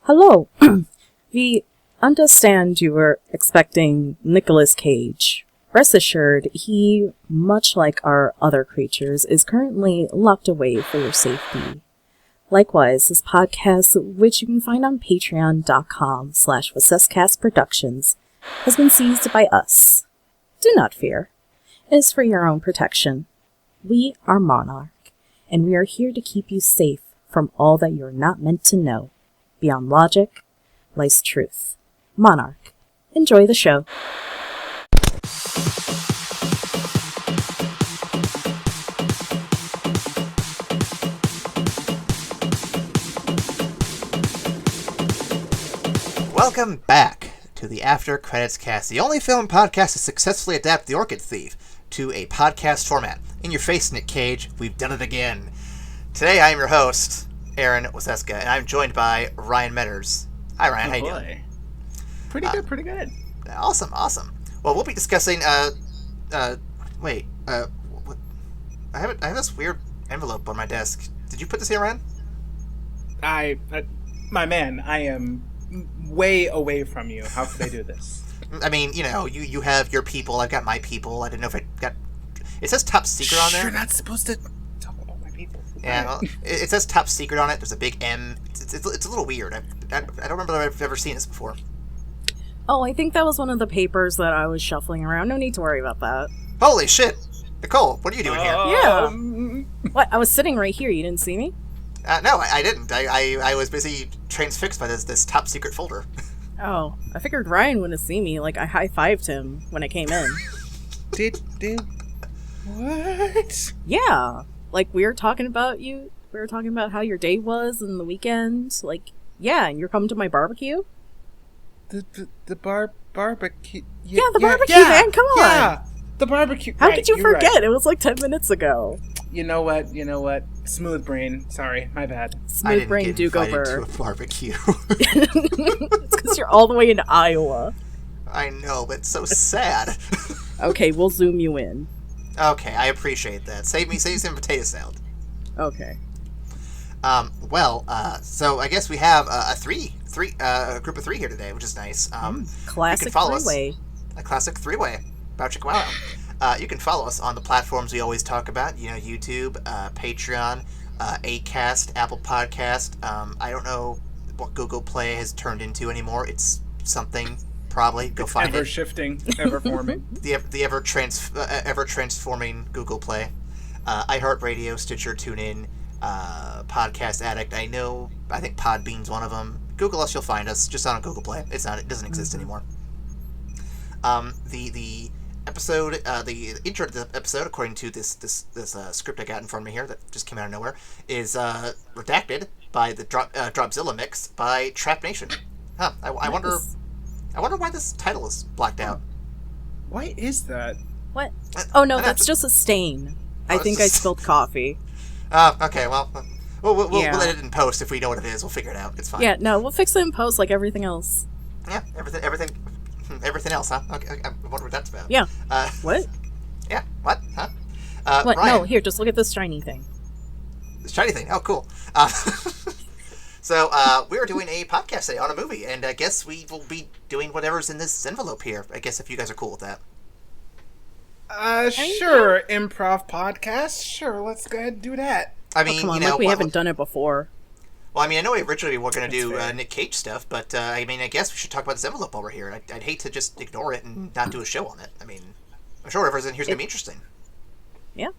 Hello. We understand you were expecting Nicolas Cage. Rest assured, he, much like our other creatures, is currently locked away for your safety. Likewise, this podcast, which you can find on patreon.com/VicescastProductions, has been seized by us. Do not fear. It is for your own protection. We are Monarch, and we are here to keep you safe from all that you're not meant to know. Beyond logic lies truth. Monarch. Enjoy the show. Welcome back to the After Credits Cast, the only film podcast to successfully adapt The Orchid Thief to a podcast format. In your face, Nick Cage, we've done it again. Today I am your host, Aaron Waseska, and I'm joined by Ryan Metters. Hi Ryan, how you doing? Pretty good. Awesome. Well, we'll be discussing, what? I have this weird envelope on my desk. Did you put this here, Ryan? My man, I am way away from you. How could I do this? I mean, you have your people, I've got my people. I didn't know if I got... It says top secret on there. You're not supposed to talk about my people. Yeah, well, it says top secret on it. There's a big M. It's a little weird. I don't remember that I've ever seen this before. Oh, I think that was one of the papers that I was shuffling around. No need to worry about that. Holy shit! Nicole, what are you doing here? Yeah. What? I was sitting right here. You didn't see me? No, I didn't. I was busy transfixed by this top secret folder. Oh, I figured Ryan wouldn't see me. Like, I high-fived him when I came in. Did what? Yeah. Like, we were talking about you. We were talking about how your day was and the weekend. Like, yeah, and you're coming to my barbecue? The barbecue. Yeah, the barbecue, man. Come on. Yeah, the barbecue. How right, could you you're forget? right. It was like 10 minutes ago. You know what? Smooth brain. Sorry, my bad. Smooth brain do go burr. To a barbecue. It's because you're all the way in Iowa. I know, but it's so sad. Okay, we'll zoom you in. Okay, I appreciate that. Save some potato salad. Okay. So I guess we have a group of three here today, which is nice. Classic three-way. A classic three-way. Wow. You can follow us on the platforms we always talk about. YouTube, Patreon, Acast, Apple Podcast. I don't know what Google Play has turned into anymore. It's something, probably. Go find it. Ever shifting, ever forming. The ever transforming Google Play. iHeartRadio, Stitcher, TuneIn, Podcast Addict. I think Podbean's one of them. Google us, you'll find us. Just not on Google Play. It doesn't exist anymore. The episode, the intro to the episode, according to this script I got in front of me here that just came out of nowhere, is Redacted by the Dropzilla mix by Trap Nation. Huh? I wonder why this title is blacked out. Why is that? What? Oh no, that's just a stain. I think I spilled coffee. Okay. Well, we'll edit it in post if we know what it is. We'll figure it out. It's fine. Yeah, no, we'll fix it in post like everything else. Yeah, everything else, huh? Okay, I wonder what that's about. Yeah. What? Yeah. What? Huh? What? Ryan, No, here, just look at this shiny thing. This shiny thing. Oh, cool. So we are doing a podcast today on a movie, and I guess we will be doing whatever's in this envelope here. I guess if you guys are cool with that. Sure. Improv podcast. Sure, let's go ahead and do that. I mean, come on, we haven't done it before. Well, I mean, I know originally we were going to do Nick Cage stuff, but I mean, I guess we should talk about this envelope while we're here. I'd hate to just ignore it and not do a show on it. I mean, I'm sure whatever's in here is going to be interesting. Yeah.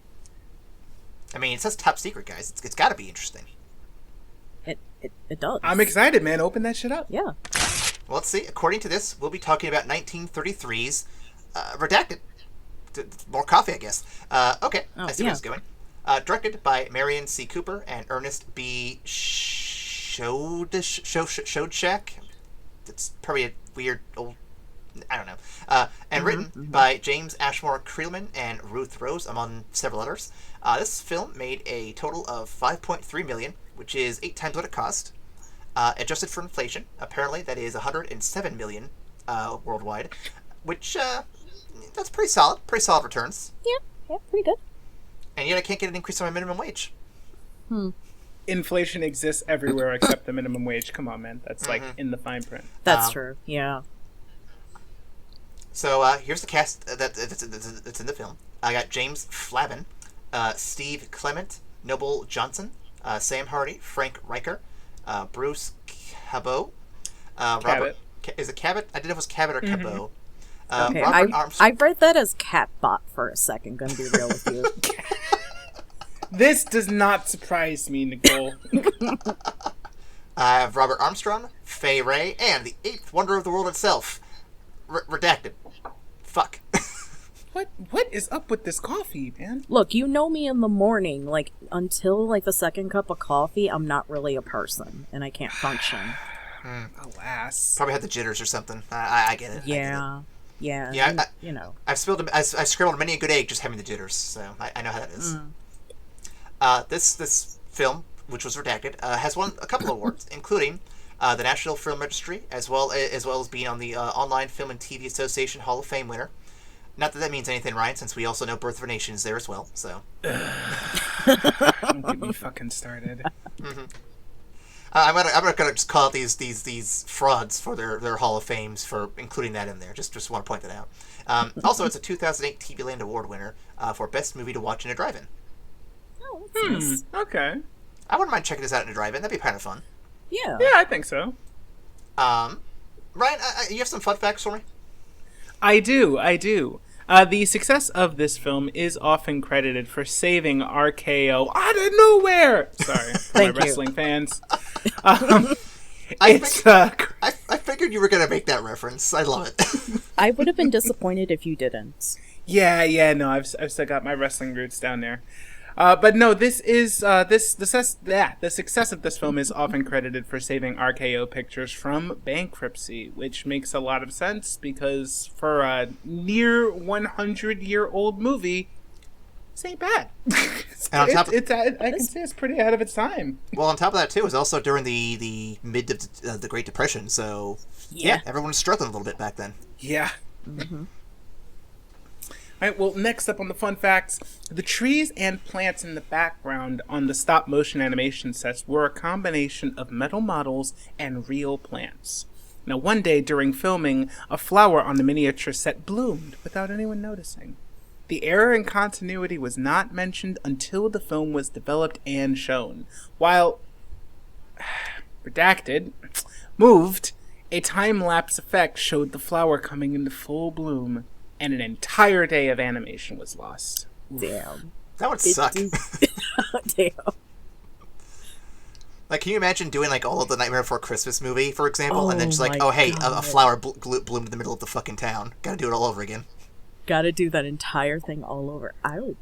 I mean, it says top secret, guys. It's got to be interesting. It does. I'm excited, man. Open that shit up. Yeah. Well, let's see. According to this, we'll be talking about 1933's Redacted. More coffee, I guess. Okay, I see where it's going. Directed by Marion C. Cooper and Ernest B. Shodshak. It's probably a weird old... I don't know. And written by James Ashmore Creelman and Ruth Rose, among several others. This film made a total of $5.3 million, which is 8 times what it cost. Adjusted for inflation, apparently that is $107 million worldwide, which that's pretty solid returns. Yeah, pretty good. And yet I can't get an increase on my minimum wage. inflation exists everywhere except the minimum wage. Come on, man. That's like in the fine print. That's true. Yeah. So here's the cast that's in the film. I got James Flavin, Steve Clement, Noble Johnson, Sam Hardy, Frank Riker, Bruce Cabot, Robert. Is it Cabot? I didn't know if it was Cabot or Cabot. Okay, Robert Armstrong. I read that as Catbot for a second. Gonna be real with you. This does not surprise me, Nicole. I have Robert Armstrong, Fay Ray, and the eighth wonder of the world itself, Redacted. Fuck. What is up with this coffee, man? Look, you know me in the morning. Like, until, like, the second cup of coffee, I'm not really a person, and I can't function. Alas. Probably had the jitters or something. I get it. Yeah. Yeah, and, you know. I've scrambled many a good egg just having the jitters, so I know how that is. This film, which was Redacted, has won a couple of awards, including the National Film Registry, as well as being on the Online Film and TV Association Hall of Fame winner. Not that means anything, Ryan, since we also know Birth of a Nation is there as well. So. Don't get me fucking started. I'm gonna just call out these frauds for their Hall of Fames for including that in there. Just want to point that out. Also, it's a 2008 TV Land Award winner for Best Movie to Watch in a Drive-In. Oh, that's nice. Okay. I wouldn't mind checking this out in a drive-in. That'd be kind of fun. Yeah. Yeah, I think so. Ryan, you have some fun facts for me? I do. The success of this film is often credited for saving RKO out of nowhere. Sorry, for my wrestling fans. I figured you were going to make that reference. I love it. I would have been disappointed if you didn't. Yeah. No, I've still got my wrestling roots down there. But no, the success of this film is often credited for saving RKO Pictures from bankruptcy, which makes a lot of sense because for a near 100-year-old movie, this ain't bad. I can say it's pretty ahead of its time. Well, on top of that too, it was also during the mid of the Great Depression, so yeah, everyone was struggling a little bit back then. Yeah. All right, well, next up on the fun facts, the trees and plants in the background on the stop-motion animation sets were a combination of metal models and real plants. Now, one day during filming, a flower on the miniature set bloomed without anyone noticing. The error in continuity was not mentioned until the film was developed and shown. While Redacted moved, a time-lapse effect showed the flower coming into full bloom, and an entire day of animation was lost. Damn. That would suck. Damn. Like, can you imagine doing, like, all of the Nightmare Before Christmas movie, for example, and then just like, God. a flower bloomed in the middle of the fucking town. Gotta do it all over again. Gotta do that entire thing all over. I'd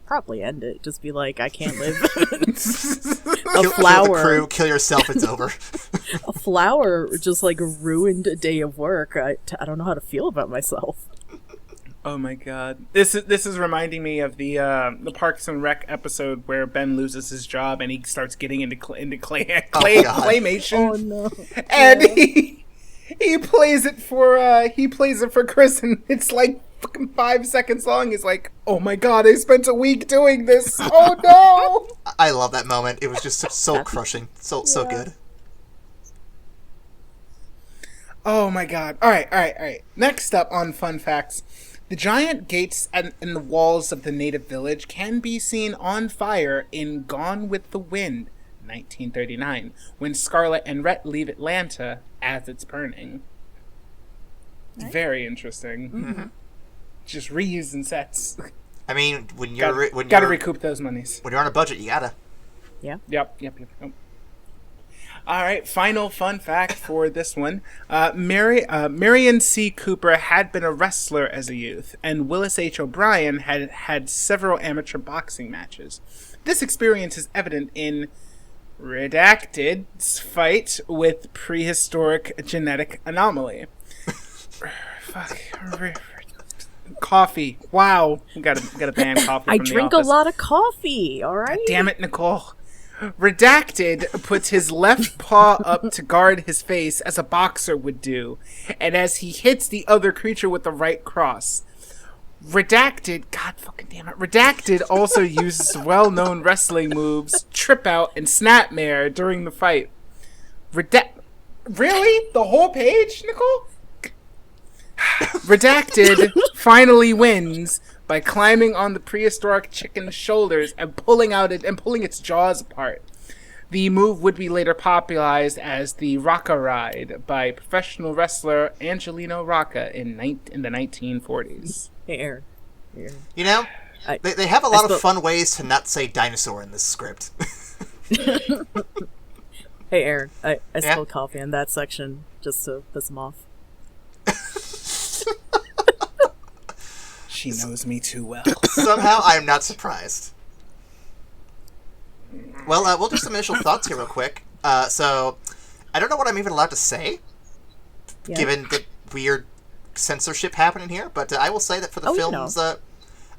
probably end it. Just be like, I can't live. Kill flower. Kill the crew, kill yourself, it's over. A flower just, like, ruined a day of work. I don't know how to feel about myself. Oh my god! This is reminding me of the Parks and Rec episode where Ben loses his job and he starts getting into claymation. Oh no! And he plays it for Chris, and it's like fucking 5 seconds long. He's like, "Oh my god! I spent a week doing this. Oh no!" I love that moment. It was just so crushing, so good. Oh my god! All right. Next up on fun facts. The giant gates in the walls of the native village can be seen on fire in Gone with the Wind, 1939, when Scarlett and Rhett leave Atlanta as it's burning. It's very interesting. Mm-hmm. Just reusing sets. I mean, gotta recoup those monies. When you're on a budget, you gotta. Yeah. Yep. All right, final fun fact for this one. Marion C. Cooper had been a wrestler as a youth, and Willis H. O'Brien had several amateur boxing matches. This experience is evident in Redacted's fight with prehistoric genetic anomaly. Coffee. Wow. We gotta ban coffee I from drink the office. a lot of coffee, alright? Damn it, Nicole. Redacted puts his left paw up to guard his face as a boxer would do, and as he hits the other creature with the right cross. Redacted, God fucking damn it. Redacted also uses well-known wrestling moves, Trip Out and Snapmare during the fight. Really? The whole page, Nicole? Redacted finally wins by climbing on the prehistoric chicken's shoulders and pulling its jaws apart. The move would be later popularized as the Rocca Ride by professional wrestler Angelino Rocca in the 1940s. Hey, Aaron. You know, they have a lot of fun ways to not say dinosaur in this script. Hey, Aaron. I spilled coffee in that section just to piss him off. She knows me too well. Somehow, I am not surprised. Well, we'll do some initial thoughts here real quick. So, I don't know what I'm even allowed to say, given the weird censorship happening here, but I will say that for the films, I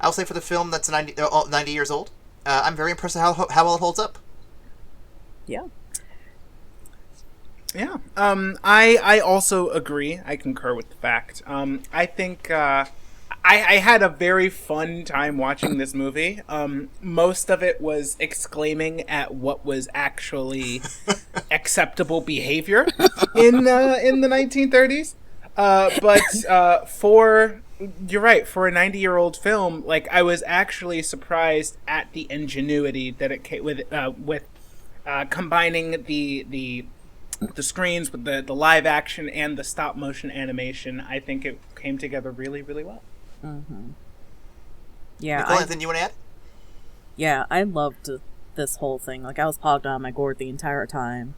will say for the film that's 90 years old, I'm very impressed with how well it holds up. Yeah. Yeah. I also agree. I concur with the fact. I think I had a very fun time watching this movie. Most of it was exclaiming at what was actually acceptable behavior in the 1930s. But you're right, for a 90-year-old film, like, I was actually surprised at the ingenuity that it came with combining the screens with the live action and the stop motion animation. I think it came together really, really well. Mm-hmm. Yeah. Nicole, anything you want to add? Yeah, I loved this whole thing. Like, I was pogged on my gourd the entire time.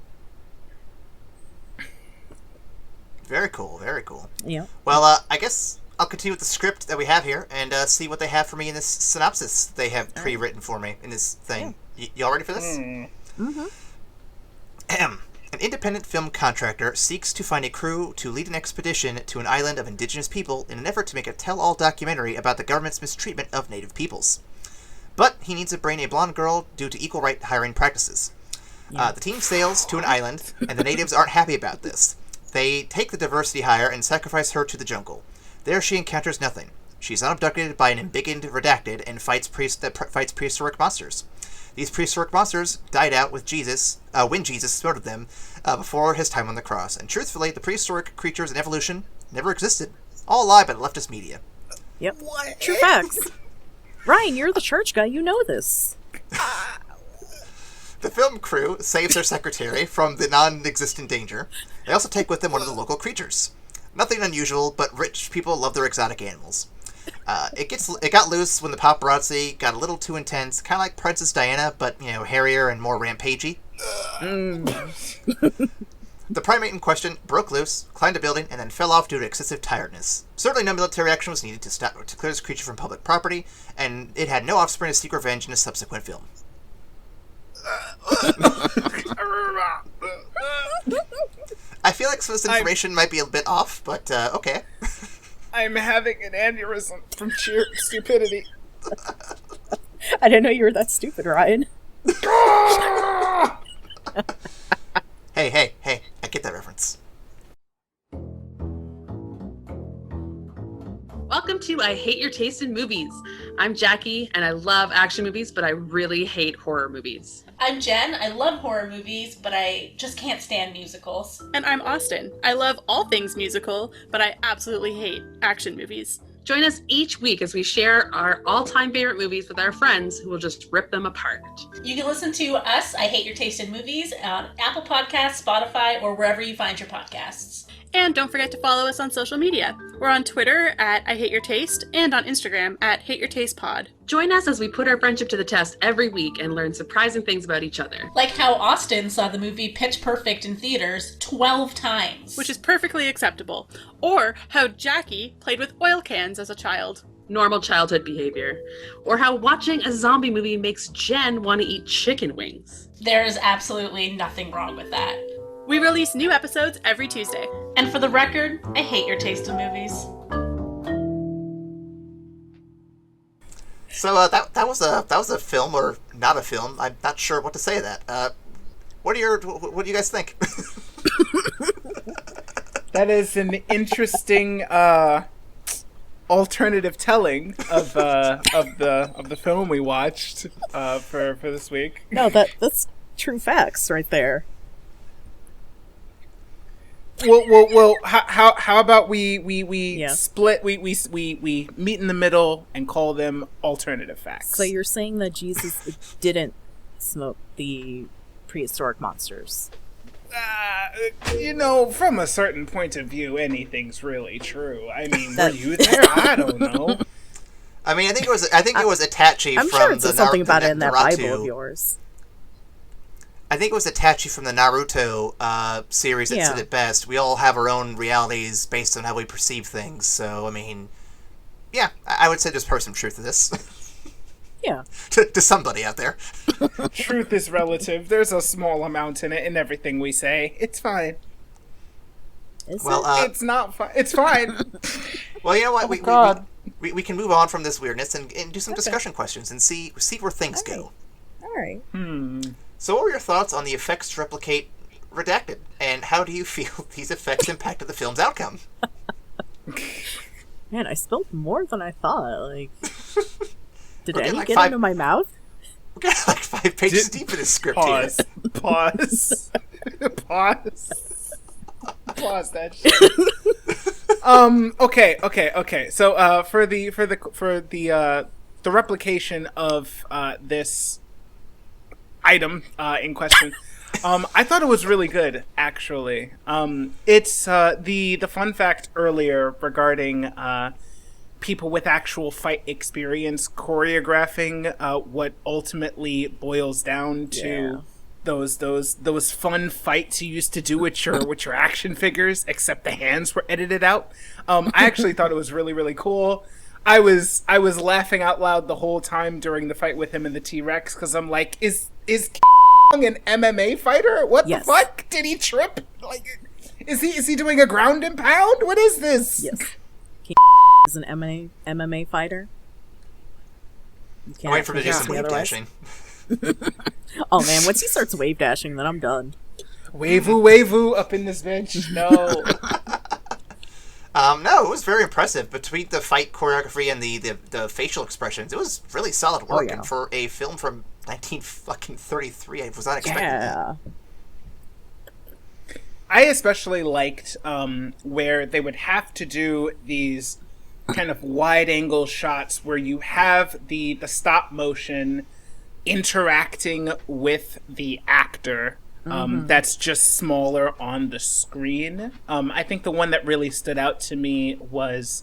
Very cool, very cool. Yeah. Well, I guess I'll continue with the script that we have here and see what they have for me in this synopsis they have pre-written for me in this thing. Yeah. Y'all ready for this? Mm-hmm. An independent film contractor seeks to find a crew to lead an expedition to an island of indigenous people in an effort to make a tell-all documentary about the government's mistreatment of native peoples. But he needs to bring a blonde girl due to equal right hiring practices. Yeah. The team sails to an island, and the natives aren't happy about this. They take the diversity hire and sacrifice her to the jungle. There she encounters nothing. She's unabducted by an embiggened Redacted and fights prehistoric monsters. These prehistoric monsters died out with Jesus, when Jesus slaughtered them before his time on the cross. And truthfully, the prehistoric creatures in evolution never existed. All a lie by the leftist media. Yep. What? True facts. Ryan, you're the church guy. You know this. The film crew saves their secretary from the non-existent danger. They also take with them one of the local creatures. Nothing unusual, but rich people love their exotic animals. It got loose when the paparazzi got a little too intense, kind of like Princess Diana, but, hairier and more rampagey. The primate in question broke loose, climbed a building, and then fell off due to excessive tiredness. Certainly no military action was needed to clear this creature from public property, and it had no offspring to seek revenge in a subsequent film. I feel like some of this information might be a bit off, but okay. I'm having an aneurysm from sheer stupidity. I didn't know you were that stupid, Ryan. Hey, I get that reference. Welcome to I Hate Your Taste in Movies. I'm Jackie, and I love action movies, but I really hate horror movies. I'm Jen. I love horror movies, but I just can't stand musicals. And I'm Austin. I love all things musical, but I absolutely hate action movies. Join us each week as we share our all-time favorite movies with our friends who will just rip them apart. You can listen to us, I Hate Your Taste in Movies, on Apple Podcasts, Spotify, or wherever you find your podcasts. And don't forget to follow us on social media. We're on Twitter at I Hate Your Taste and on Instagram at Hate Your Taste Pod. Join us as we put our friendship to the test every week and learn surprising things about each other. Like how Austin saw the movie Pitch Perfect in theaters 12 times. Which is perfectly acceptable. Or how Jackie played with oil cans as a child. Normal childhood behavior. Or how watching a zombie movie makes Jen want to eat chicken wings. There is absolutely nothing wrong with that. We release new episodes every Tuesday. And for the record, I hate your taste in movies. So that was a film or not a film. I'm not sure what to say to that. What do you guys think? That is an interesting alternative telling of the film we watched for this week. No, that's true facts right there. Well. How about we Yeah. split? We meet in the middle and call them alternative facts. So you're saying that Jesus didn't smoke the prehistoric monsters? From a certain point of view, anything's really true. I mean, were That- you there? I don't know. I mean, I think it was Itachi I'm from sure it the said something about it in that Naruto. Bible of yours. I think it was Itachi from the Naruto series that said it best. We all have our own realities based on how we perceive things. So, I mean, yeah, I would say there's probably some truth to this. Yeah. to somebody out there. Truth is relative. There's a small amount in it in everything we say. It's fine. Is Well, it? It's not fine. It's fine. Well, you know what? God. We can move on from this weirdness and do some discussion questions and see where things go. All right. So, what were your thoughts on the effects to replicate Redacted, and how do you feel these effects impacted the film's outcome? Man, I spilled more than I thought. Like, did We're getting any like get 5 into my mouth? We're getting like 5 pages deep in this script Pause. here. Pause. Pause that shit. Okay. So for the replication of this item in question, I thought it was really good, actually. It's the fun fact earlier regarding people with actual fight experience choreographing what ultimately boils down to those fun fights you used to do with your action figures, except the hands were edited out. I actually thought it was really, really cool. I was laughing out loud the whole time during the fight with him and the T-Rex, because I'm like, is an MMA fighter? What the fuck? Did he trip? Like, is he doing a ground and pound? What is this? Yes. Is an MMA fighter. I'm waiting for him to do some wave otherwise. dashing. Oh man, once he starts wave dashing, then I'm done. Wavoo up in this bitch. No. No, it was very impressive. Between the fight choreography and the facial expressions, it was really solid work. And for a film from 1933, I was not expecting that. I especially liked where they would have to do these kind of wide-angle shots where you have the stop motion interacting with the actor. That's just smaller on the screen. I think the one that really stood out to me was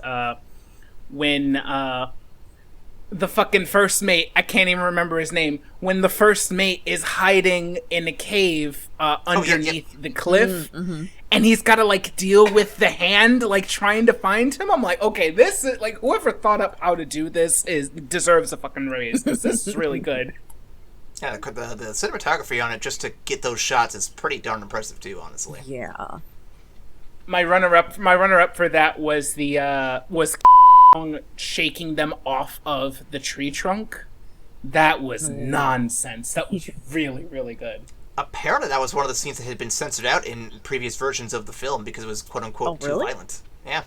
when the fucking first mate, I can't even remember his name, when the first mate is hiding in a cave underneath the cliff, and he's got to like deal with the hand like trying to find him. I'm like, okay, this is like, whoever thought up how to do this deserves a fucking raise, because this is really good. Yeah, the cinematography on it, just to get those shots, is pretty darn impressive too, honestly. Yeah. My runner-up for that was was shaking them off of the tree trunk. That was nonsense. That was really, really good. Apparently, that was one of the scenes that had been censored out in previous versions of the film because it was "quote-unquote" too violent. Yeah.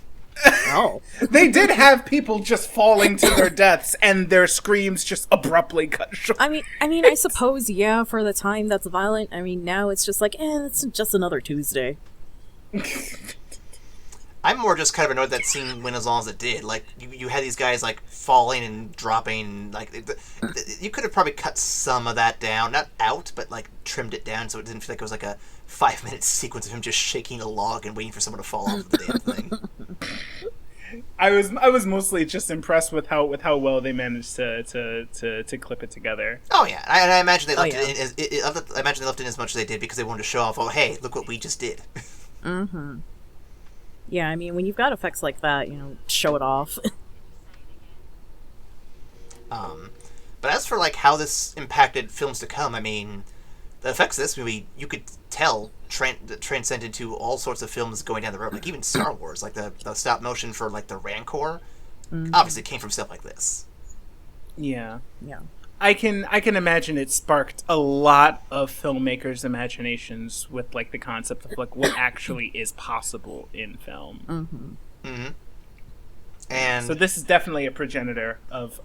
Oh. They did have people just falling to their deaths and their screams just abruptly cut short. I mean, I suppose, yeah, for the time that's violent. I mean, now it's just like, it's just another Tuesday. I'm more just kind of annoyed that scene went as long as it did. Like, you had these guys, like, falling and dropping. Like, you could have probably cut some of that down. Not out, but, like, trimmed it down so it didn't feel like it was, like, a 5-minute sequence of him just shaking a log and waiting for someone to fall off the damn thing. I was mostly just impressed with how well they managed to clip it together. Oh, yeah. I imagine they left I imagine they left in as much as they did because they wanted to show off, oh, hey, look what we just did. Mm-hmm. Yeah, I mean, when you've got effects like that, show it off. But as for, like, how this impacted films to come, I mean, the effects of this movie, you could tell transcend into all sorts of films going down the road. Like, even Star Wars, like, the stop motion for, like, the Rancor, obviously came from stuff like this. Yeah. Yeah. I can imagine it sparked a lot of filmmakers' imaginations with, like, the concept of, like, what actually is possible in film. And So this is definitely a progenitor of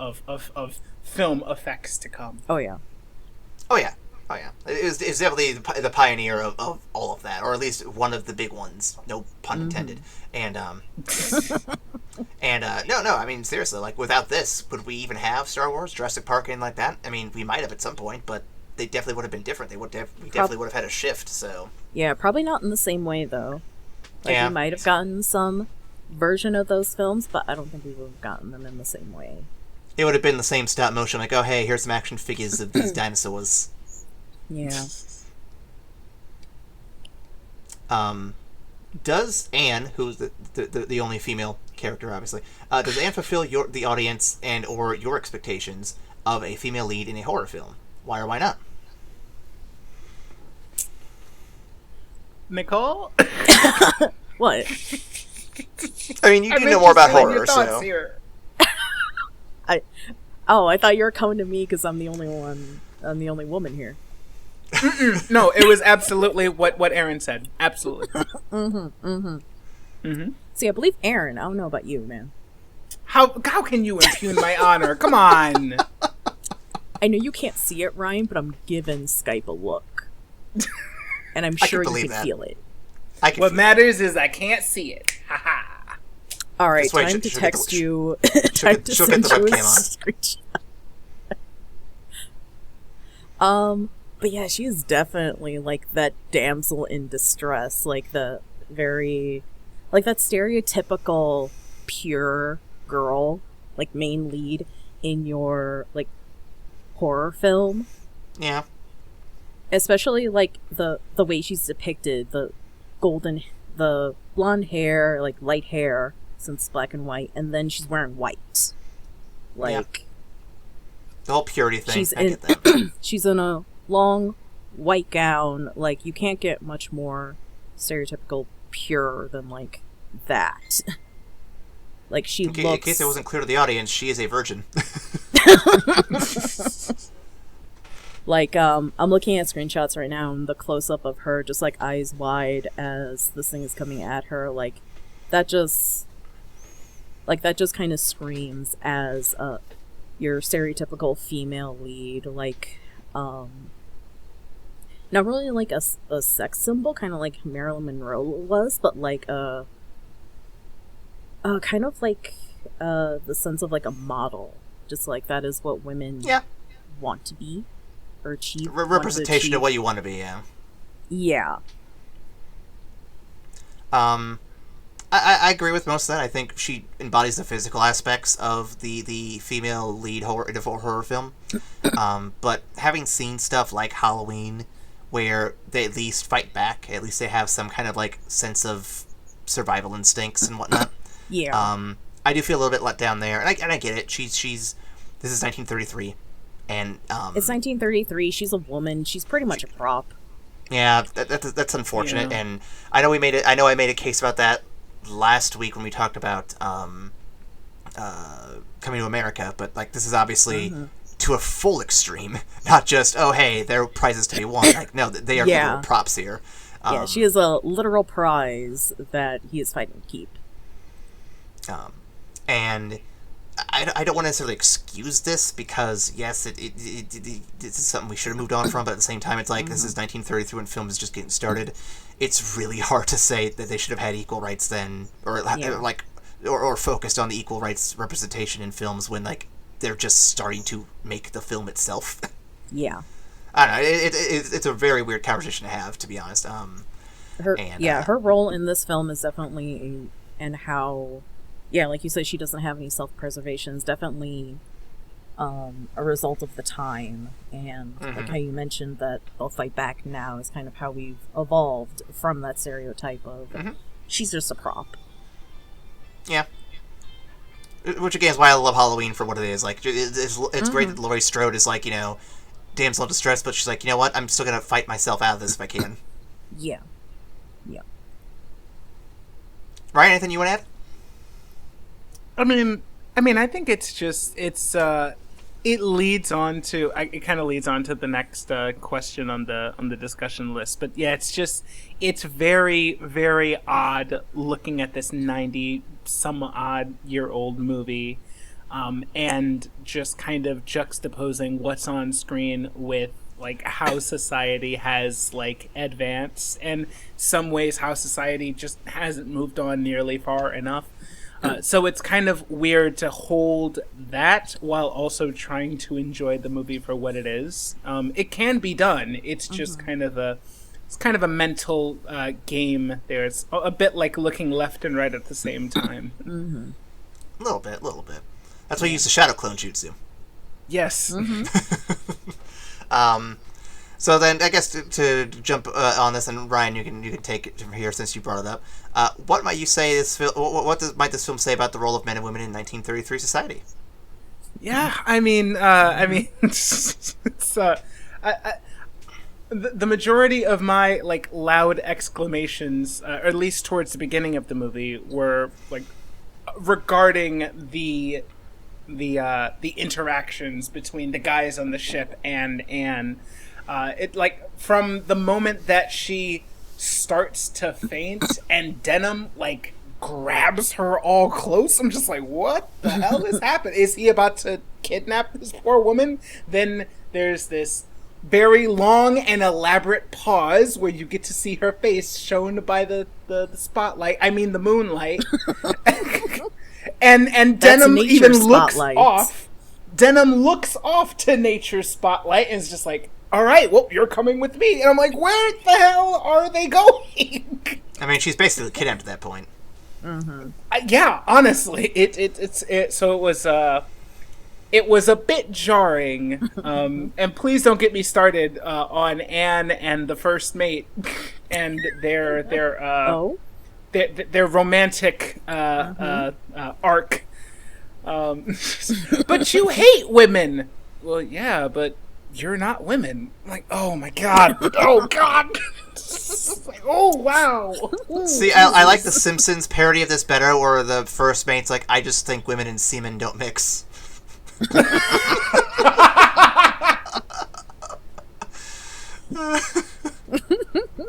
film effects to come. Oh yeah. oh yeah, it's definitely the pioneer of all of that, or at least one of the big ones. No pun intended. And no, I mean seriously, like without this, would we even have Star Wars, Jurassic Park, and like that? I mean, we might have at some point, but they definitely would have been different. We definitely would have had a shift. So Yeah, probably not in the same way though. Like Yeah. we might have gotten some version of those films, but I don't think we would have gotten them in the same way. it would have been the same stop motion, like, oh hey, here's some action figures of these dinosaurs. Yeah. Does Anne, who's the only female character, obviously, does Anne fulfill the audience and or your expectations of a female lead in a horror film? Why or why not? Nicole? What? I mean, you do know more about horror, so... Here. I thought you were coming to me because I'm the only one. I'm the only woman here. No, it was absolutely what Aaron said. Absolutely. See, I believe Aaron. I don't know about you, man. How can you impugn my honor? Come on. I know you can't see it, Ryan, but I'm giving Skype a look, and I'm sure you believe can that. feel it. What matters is I can't see it. Ha ha. All right, That's why time to she'll text get the- you. she'll Time to get the send you a webcam screenshot. But yeah, she is definitely like that damsel in distress, like the very, like that stereotypical pure girl, like main lead in your like horror film. Yeah. Especially like the way she's depicted, the blonde hair, like light hair, since black and white, and then she's wearing white. Like The whole purity thing, I get in that. she's in a long white gown. Like you can't get much more stereotypical pure than like that. Like she looks. In case it wasn't clear to the audience, she is a virgin. Like, I'm looking at screenshots right now, and the close-up of her just, like, eyes wide as this thing is coming at her, like, that just kind of screams as, your stereotypical female lead, like, not really like a sex symbol, kind of like Marilyn Monroe was, but like, kind of like, the sense of, like, a model. Just, like, that is what women want to be. Or achieve, Representation of what you want to be, yeah. Yeah. I agree with most of that. I think she embodies the physical aspects of the female lead horror film. But having seen stuff like Halloween, where they at least fight back, at least they have some kind of like sense of survival instincts and whatnot. Yeah. I do feel a little bit let down there, and I get it. This is 1933. And it's 1933. She's a woman. She's pretty much a prop. Yeah, that's unfortunate. Yeah. And I know I made a case about that last week when we talked about Coming to America. But like, this is obviously to a full extreme, not just hey, there are prizes to be won. Like, no, they are literal props here. Yeah, she is a literal prize that he is fighting to keep. And I don't want to necessarily excuse this because, yes, it this is something we should have moved on from, but at the same time, it's like, this is 1933 when film is just getting started. It's really hard to say that they should have had equal rights then, or focused on the equal rights representation in films when, like, they're just starting to make the film itself. Yeah. I don't know, it's a very weird conversation to have, to be honest. Her role in this film is definitely, and how... Yeah, like you said, she doesn't have any self-preservation. It's definitely a result of the time. And like how you mentioned that they'll fight back now is kind of how we've evolved from that stereotype of she's just a prop. Yeah. Which, again, is why I love Halloween for what it is. Like, it's great that Laurie Strode is, like, you know, damsel in distress, but she's like, you know what? I'm still going to fight myself out of this if I can. Yeah. Yeah. Ryan, anything you want to add? I mean, I think it's it leads on to it kind of leads on to the next question on the discussion list. But yeah, it's very, very odd looking at this 90 some odd year old movie, and just kind of juxtaposing what's on screen with like how society has like advanced, and some ways how society just hasn't moved on nearly far enough. So it's kind of weird to hold that while also trying to enjoy the movie for what it is. It can be done. It's just kind of a mental game there. It's a bit like looking left and right at the same time. A little bit. That's why you use the shadow clone jutsu. Yes. So then, I guess to jump on this, and Ryan, you can take it from here since you brought it up. What might you say might this film say about the role of men and women in 1933 society? Yeah, it's the majority of my like loud exclamations, or at least towards the beginning of the movie, were like regarding the interactions between the guys on the ship and Anne. It like from the moment that she starts to faint and Denham like grabs her all close, I'm just like, what the hell is happening? Is he about to kidnap this poor woman? Then there's this very long and elaborate pause where you get to see her face shown by the spotlight. I mean the moonlight. and Denham even looks off. Denham looks off to nature's spotlight and is just like, all right, well, you're coming with me. And I'm like, where the hell are they going? I mean, she's basically kidnapped at that point. Yeah, honestly, it was a bit jarring. And please don't get me started on Anne and the first mate and their romantic arc. But you hate women. Well, yeah, but you're not women. I'm like, oh my god. Oh god. Like, oh wow. See, I like the Simpsons parody of this better, where the first mate's like, I just think women and semen don't mix.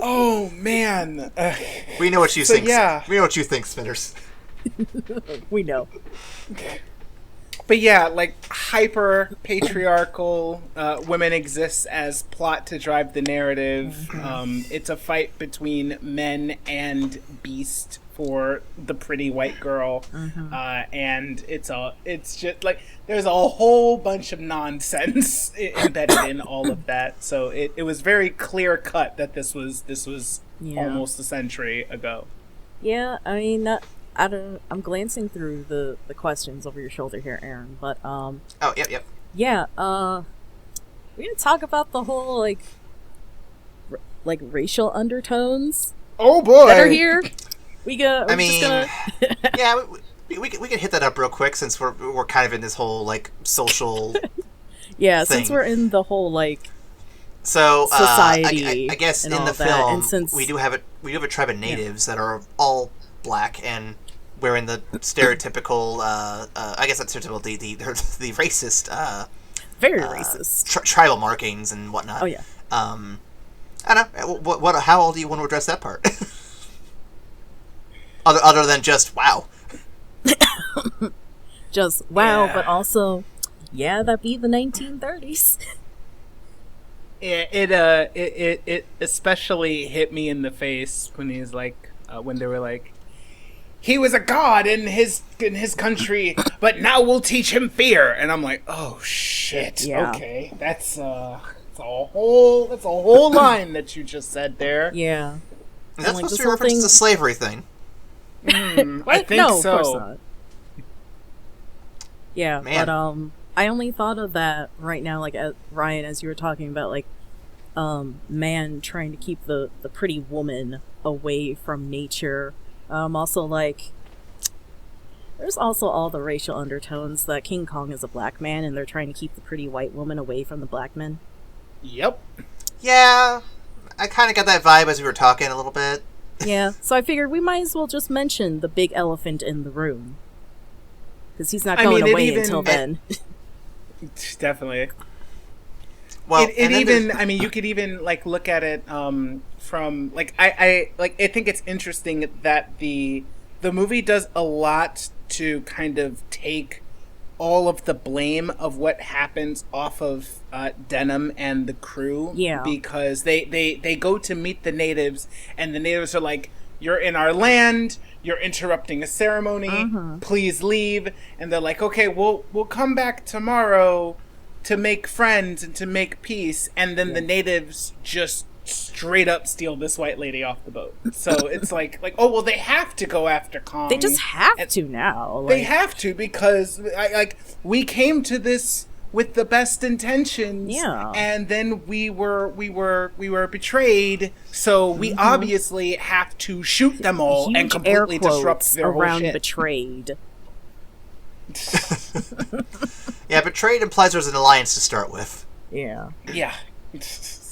Oh man. We know what you think. Yeah. We know what you think, Spinners. We know. But yeah, like hyper patriarchal women exists as plot to drive the narrative. It's a fight between men and beast for the pretty white girl, and it's just like there's a whole bunch of nonsense embedded in all of that. So it was very clear cut that this was almost a century ago. Yeah, I mean, I'm glancing through the questions over your shoulder here, Aaron, but Oh, yep. yeah, we're gonna talk about the whole like racial undertones. Oh boy, that are here. Yeah, we can hit that up real quick since we're kind of in this whole like social. Yeah, thing. Since we're in the whole like. So society. I guess in the film, and since we do have a tribe of natives that are all black, and we're in the stereotypical. I guess that's stereotypical. The racist. Very racist. Tribal markings and whatnot. Oh yeah. I don't know. How old do you want to address that part? Other than just wow. Just wow, yeah. But also, yeah, that'd be the 1930s. It especially hit me in the face when he's like, when they were like, he was a god in his country, but now we'll teach him fear. And I'm like, oh shit, yeah. Okay, that's a whole line that you just said there. Yeah, that's like, supposed to be a reference to the slavery thing. I think no, so. Of course not. Yeah, man. But I only thought of that right now, like Ryan, as you were talking about, like man trying to keep the pretty woman away from nature. Also, like, there's also all the racial undertones that King Kong is a black man, and they're trying to keep the pretty white woman away from the black men. Yep. Yeah, I kind of got that vibe as we were talking a little bit. Yeah, so I figured we might as well just mention the big elephant in the room. Because he's not going away until then. Definitely. Well, you could even like look at it from like I think it's interesting that the movie does a lot to kind of take all of the blame of what happens off of Denham and the crew. Yeah. Because they go to meet the natives, and the natives are like, "You're in our land. You're interrupting a ceremony. Please leave." And they're like, "Okay, we'll come back tomorrow to make friends and to make peace." And then the natives just straight up steal this white lady off the boat. So it's like, oh, well, they have to go after Kong. They just have to now. They have to, because we came to this with the best intentions. Yeah. And then we were betrayed. So we obviously have to shoot them all Huge and completely air quotes disrupt their whole around shit. betrayed. Yeah, betrayed implies there's an alliance to start with. Yeah. Yeah.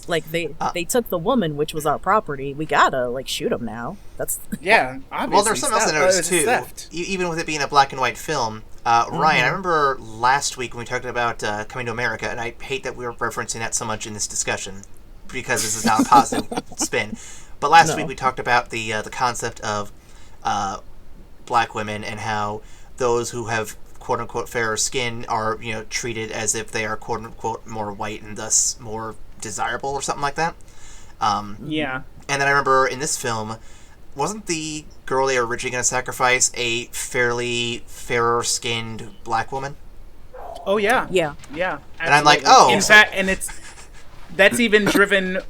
Like, they took the woman, which was our property. We gotta, like, shoot them now. That's... Yeah, obviously. Well, there's something else I noticed, too. Theft. Even with it being a black and white film, Ryan, I remember last week when we talked about Coming to America, and I hate that we were referencing that so much in this discussion, because this is not a positive spin. But last week we talked about the concept of black women and how those who have quote-unquote fairer skin are, treated as if they are quote-unquote more white and thus more desirable or something like that. Yeah. And then I remember in this film, wasn't the girl they were originally going to sacrifice a fairly fairer-skinned black woman? Oh, yeah. Yeah. Yeah. And I'm like, oh. In fact, and that's even driven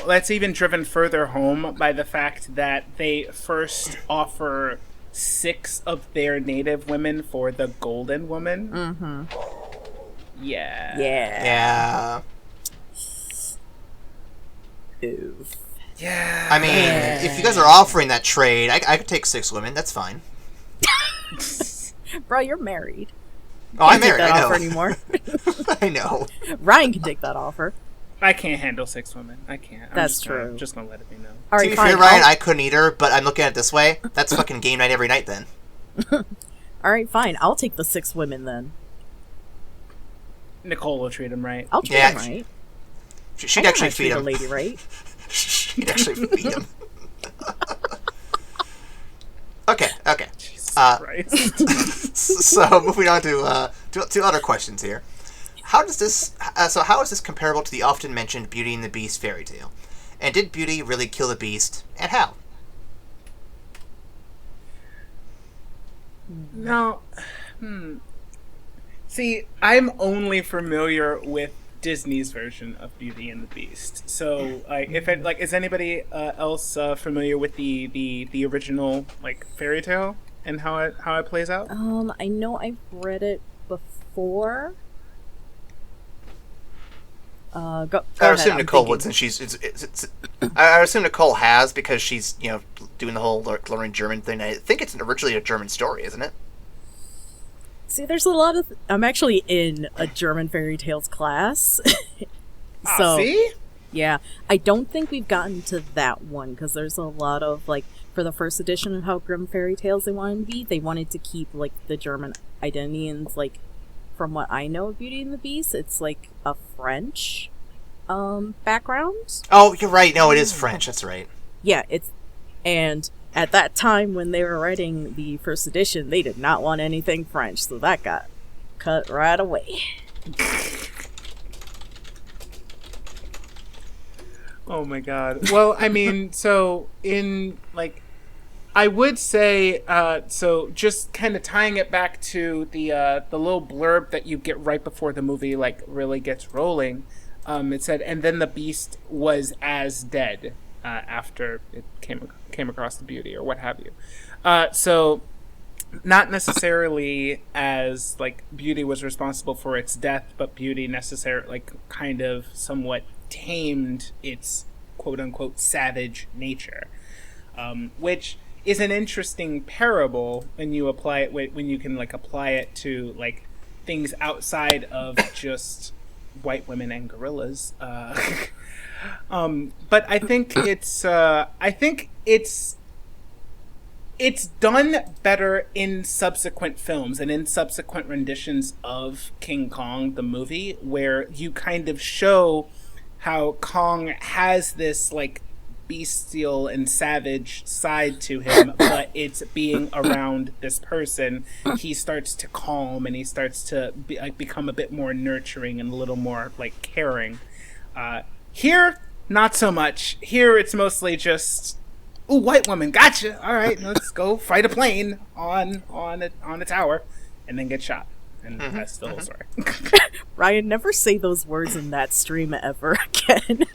that's even driven further home by the fact that they first offer 6 of their native women for the golden woman. Mm-hmm. Yeah. Yeah. Oof. Yeah. I mean, if you guys are offering that trade, I could take 6 women. That's fine. Bro, you're married. Oh, I'm Can't married. take that I know. offer anymore. I know. Ryan can take that offer. I can't handle 6 women. I can't. That's true. I'm just gonna let it be known. All To right, be fine. fair, Ryan, I couldn't either, but I'm looking at it this way. That's fucking game night every night then. All right, fine. I'll take the 6 women then. Nicole will treat him right. I'll treat Yeah, them right. She'd I actually treat feed a him. lady right. She'd actually feed him. Okay. Jesus Christ. So moving on to other questions here. How is this comparable to the often mentioned Beauty and the Beast fairy tale? And did Beauty really kill the Beast, and how? No. See, I'm only familiar with Disney's version of Beauty and the Beast. So, is anybody else familiar with the original fairy tale and how it plays out? I know I've read it before. Go I ahead, assume I'm Nicole thinking. would, since she's. I assume Nicole has, because she's doing the whole learning German thing. I think it's originally a German story, isn't it? See, there's a lot of... I'm actually in a German fairy tales class. So, see? yeah. I don't think we've gotten to that one, because there's a lot of, for the first edition of how Grimm fairy tales they wanted to be, they wanted to keep, the German identity, and, from what I know of Beauty and the Beast, it's, a French, background. Oh, you're right. No, it is French. That's right. Yeah, and at that time when they were writing the first edition, they did not want anything French, so that got cut right away. Oh my god. Well, I mean, so in I would say so just kind of tying it back to the little blurb that you get right before the movie really gets rolling. It said, and then the Beast was as dead after it came across the Beauty or what have you. So not necessarily as Beauty was responsible for its death, but Beauty necessarily kind of somewhat tamed its quote-unquote savage nature, which is an interesting parable when you apply it, when you can apply it to things outside of just white women and gorillas. But I think it's it's done better in subsequent films and in subsequent renditions of King Kong, the movie, where you kind of show how Kong has this, like, bestial and savage side to him, but it's being around this person, he starts to calm and he starts to become a bit more nurturing and a little more, like, caring. Here, not so much. Here, it's mostly just, ooh, white woman, gotcha. All right, let's go fight a plane on a tower, and then get shot. And that's the whole story. Ryan, never say those words in that stream ever again.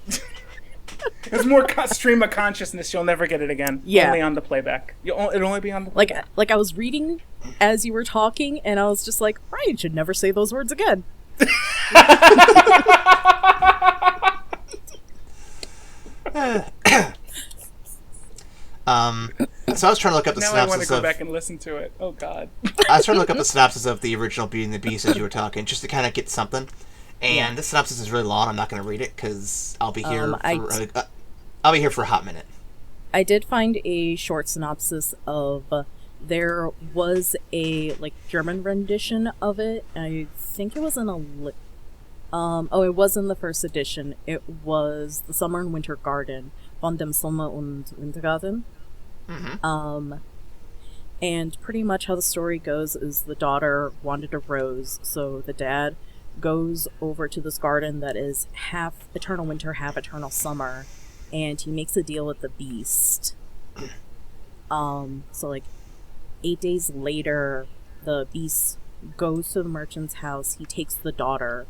There's more stream of consciousness. You'll never get it again. Yeah. Only on the playback. It'll only be on the playback. Like I was reading as you were talking, and I was just like, Ryan should never say those words again. So I was trying to look up the now synopsis I want to go back and listen to it. Oh, God. I was trying to look up the synopsis of the original Beauty and the Beast as you were talking, just to kind of get something. And this synopsis is really long. I'm not going to read it because I'll be here. I'll be here for a hot minute. I did find a short synopsis of. There was a German rendition of it. I think it was in a. It was in the first edition. It was The Summer and Winter Garden von dem Sommer- und Wintergarten. And pretty much how the story goes is the daughter wanted a rose, so the dad goes over to this garden that is half eternal winter, half eternal summer, and he makes a deal with the beast. So 8 days later, the beast goes to the merchant's house, he takes the daughter,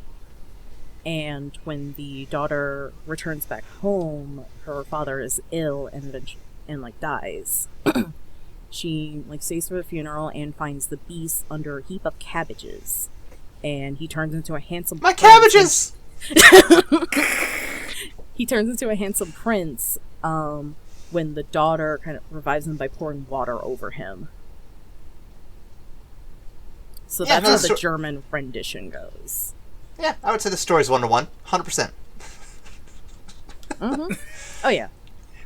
and when the daughter returns back home, her father is ill and dies. She stays for the funeral and finds the beast under a heap of cabbages, and he turns into a handsome My cabbages. He turns into a handsome prince when the daughter kind of revives him by pouring water over him. So that's how the German rendition goes. Yeah, I would say the story's 1-to-1, 100%. Oh yeah.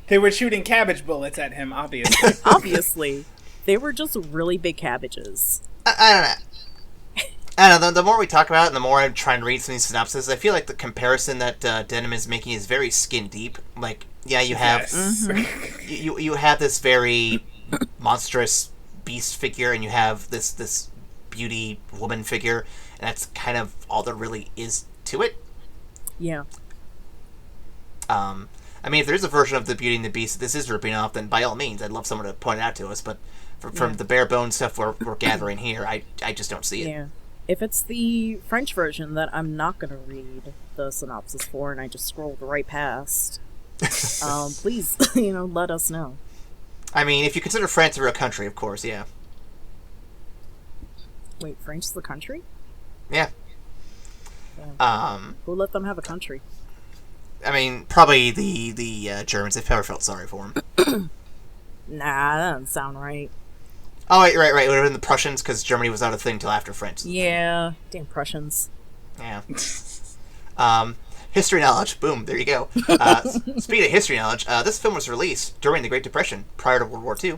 They were shooting cabbage bullets at him, obviously. Obviously. They were just really big cabbages. I don't know. I don't know, the more we talk about it and the more I'm trying to read some of these synopses, I feel like the comparison that Denim is making is very skin deep. Like, yeah, you have you have this very monstrous beast figure, and you have this beauty woman figure, and that's kind of all there really is to it. Yeah. I mean, if there's a version of the Beauty and the Beast that this is ripping off, then by all means, I'd love someone to point it out to us. But from the bare bones stuff we're gathering here, I just don't see it. Yeah. If it's the French version that I'm not going to read the synopsis for, and I just scrolled right past, please, let us know. I mean, if you consider France a real country, of course, yeah. Wait, France is the country? Yeah. Who let them have a country? I mean, probably the Germans. They've never felt sorry for them. Nah, that doesn't sound right. Oh, right. It would have been the Prussians, because Germany was not a thing until after France. Yeah, damn Prussians. Yeah. History knowledge. Boom, there you go. Speaking of history knowledge, this film was released during the Great Depression, prior to World War II.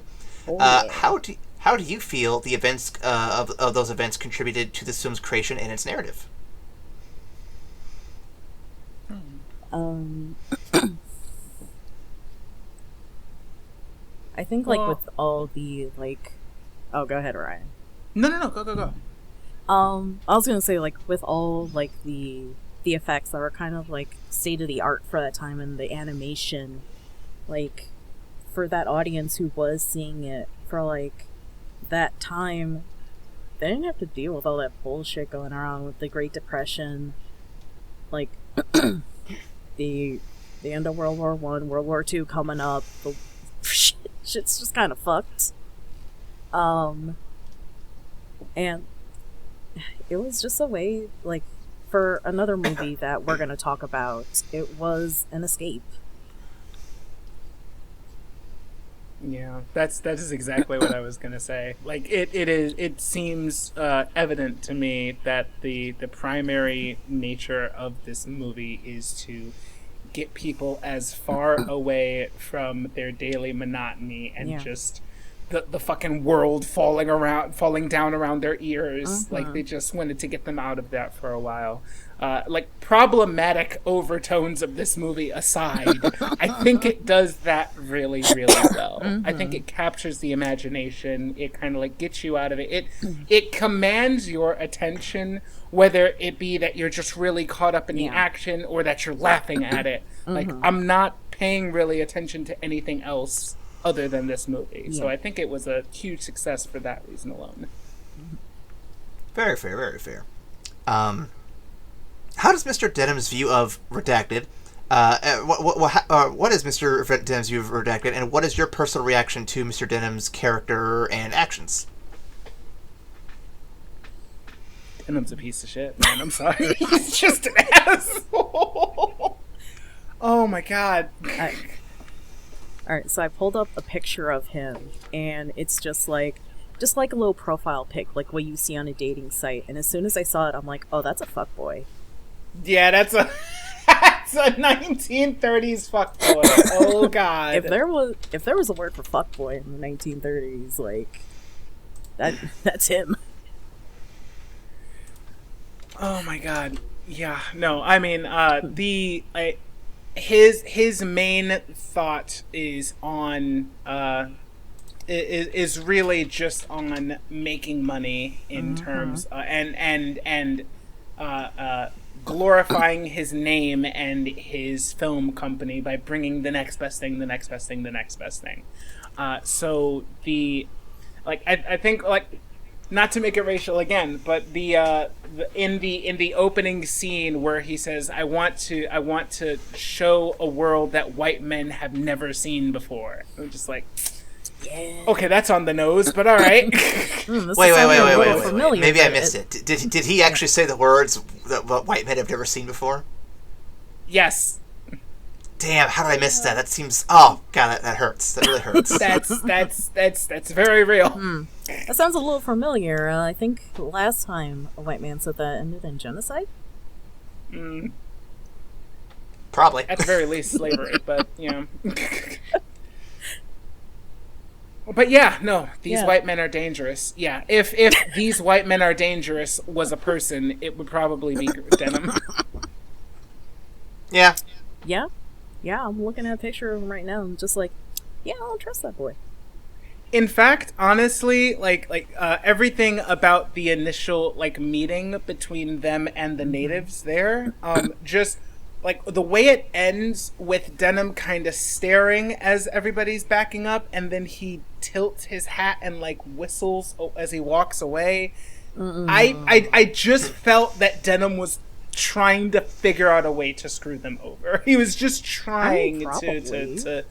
How do you feel the events of those events contributed to this film's creation and its narrative? I think with all the oh, go ahead, Ryan. No, go. I was gonna say with all the effects that were kind of state of the art for that time, and the animation, for that audience who was seeing it for that time, they didn't have to deal with all that bullshit going around with the Great Depression, the end of World War I, World War II coming up. The shit's just kind of fucked. And it was just a way, for another movie that we're gonna talk about, it was an escape. Yeah, that is exactly what I was gonna say. It seems evident to me that the primary nature of this movie is to get people as far away from their daily monotony and just the fucking world falling down around their ears. Like, they just wanted to get them out of that for a while. Like, problematic overtones of this movie aside, I think it does that really, really well. I think it captures the imagination. It kind of, like, gets you out of it. It commands your attention, whether it be that you're just really caught up in the action or that you're laughing at it. Like, I'm not paying really attention to anything else other than this movie. So I think it was a huge success for that reason alone. Very fair, very fair. How does Mr. Denham's view of Redacted, what is Mr. Denham's view of Redacted, and what is your personal reaction to Mr. Denham's character and actions? Denham's a piece of shit, man. I'm sorry. He's just an asshole. Oh my god. Alright, so I pulled up a picture of him, and it's just like a little profile pic, like what you see on a dating site. And as soon as I saw it, I'm like, oh, that's a fuckboy. Yeah, that's a 1930s fuckboy. Oh god. If there was a word for fuckboy in the 1930s, like that's him. Oh my god. Yeah. No, I mean, his main thought is on is really just on making money in terms and glorifying his name and his film company by bringing the next best thing. So I think, like, not to make it racial again, but in the opening scene where he says, I want to show a world that white men have never seen before. I'm just like, yeah. Okay, that's on the nose, but all right. Wait. Maybe I missed it. Did he actually say the words that white men have never seen before? Yes. Damn, how did I miss that? That seems... Oh, God, that hurts. That really hurts. That's very real. That sounds a little familiar. I think last time a white man said that ended in genocide? Probably. At the very least, slavery, but, you know. But yeah, no, these white men are dangerous. Yeah, if these white men are dangerous was a person, it would probably be Denham. Yeah. Yeah, I'm looking at a picture of him right now and just like, yeah, I don't trust that boy. In fact, honestly, like everything about the initial, like, meeting between them and the natives there, just, like, the way it ends with Denham kind of staring as everybody's backing up, and then he tilts his hat and, like, whistles as he walks away. I just felt that Denham was trying to figure out a way to screw them over. He was just trying to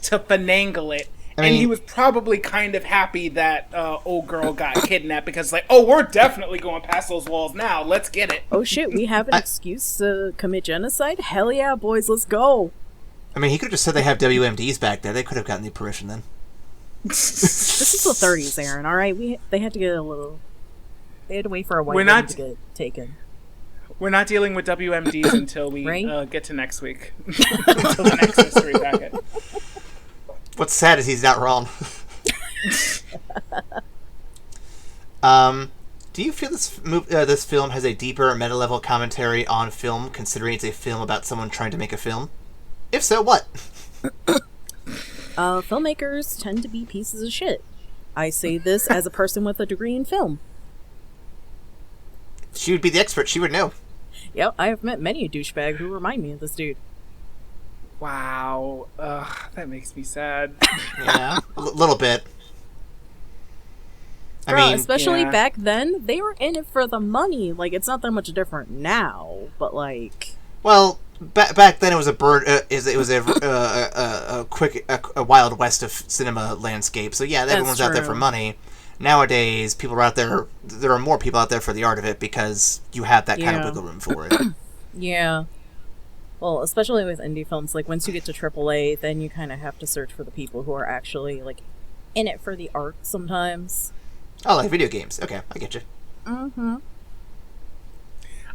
finagle it. And he was probably kind of happy that old girl got kidnapped because, like, oh, we're definitely going past those walls now. Let's get it. Oh, shit, we have an excuse to commit genocide? Hell yeah, boys, let's go. I mean, he could have just said they have WMDs back there. They could have gotten the permission then. This is the 30s, Aaron, alright? They had to get a little... They had to wait for a white man to get taken. We're not dealing with WMDs until we get to next week. Until the next history packet. What's sad is he's not wrong. Do you feel this film has a deeper meta-level commentary on film, considering it's a film about someone trying to make a film? If so, what? Filmmakers tend to be pieces of shit. I say this as a person with a degree in film. She would be the expert. She would know. Yep, I have met many a douchebag who remind me of this dude. Wow. That makes me sad. Yeah, a little bit. I mean, especially back then, they were in it for the money. Like, it's not that much different now, but like... Well, back then it was a Wild West of cinema landscape. So yeah, everyone was out there for money. Nowadays, people are out there. There are more people out there for the art of it because you have that kind of wiggle room for it. Yeah. Well, especially with indie films, like once you get to AAA, then you kind of have to search for the people who are actually like in it for the art. Sometimes. Oh, like video games. Okay, I get you. Mm-hmm.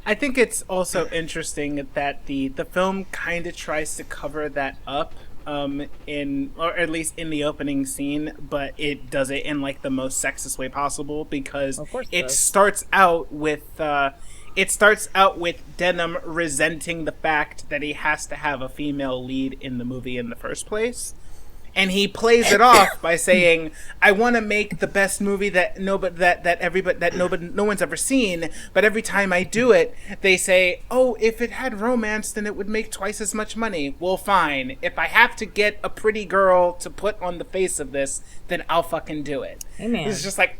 I think it's also interesting that the film kind of tries to cover that up or at least in the opening scene, but it does it in like the most sexist way possible because it starts out with Denham resenting the fact that he has to have a female lead in the movie in the first place. And he plays it off by saying, "I want to make the best movie that no one's ever seen, but every time I do it, they say, "Oh, if it had romance, then it would make twice as much money." Well, fine. If I have to get a pretty girl to put on the face of this, then I'll fucking do it. Amen. It's just like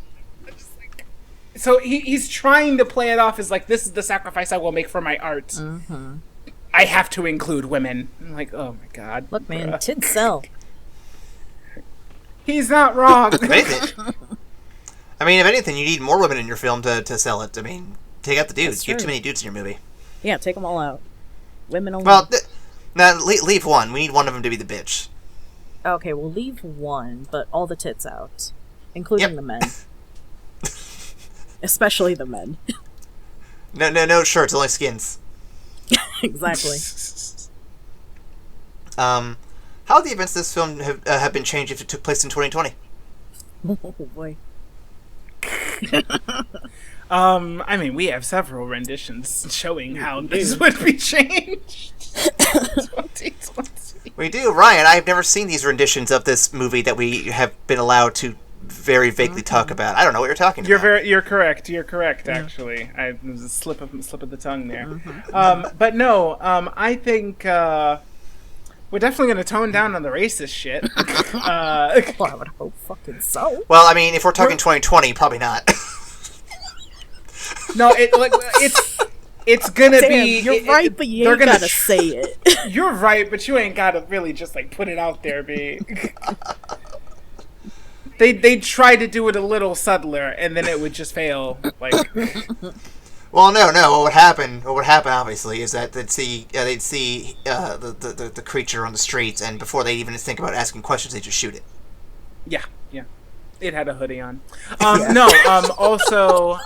so he's trying to play it off as like, this is the sacrifice I will make for my art. Mm-hmm. I have to include women. I'm like, oh my god. Look, man, tits sell. He's not wrong. I mean, if anything, you need more women in your film to sell it. I mean, take out the dudes. You have too many dudes in your movie. Yeah, take them all out. Women only. Well, now leave one. We need one of them to be the bitch. Okay, we'll leave one, but all the tits out. Including the men. Especially the men. No shirts, only skins. Exactly. How would the events of this film have been changed if it took place in 2020? Oh boy. I mean, we have several renditions showing how this would be changed. 2020. We do, Ryan. I've never seen these renditions of this movie that we have been allowed to very vaguely talk about. I don't know what you're talking about. You're correct. You're correct. Actually, it was a slip of the tongue there. But no, I think we're definitely going to tone down on the racist shit. Well, I would hope fucking so. Well, I mean, if we're talking 2020, probably not. No, it's gonna be. You're right, but you ain't gotta say it. You're right, but you ain't gotta really just like put it out there, B. They try to do it a little subtler, and then it would just fail. Like, well, no. What would happen? Obviously, is that they'd see the creature on the streets, and before they even think about asking questions, they just shoot it. Yeah. It had a hoodie on. No. Also,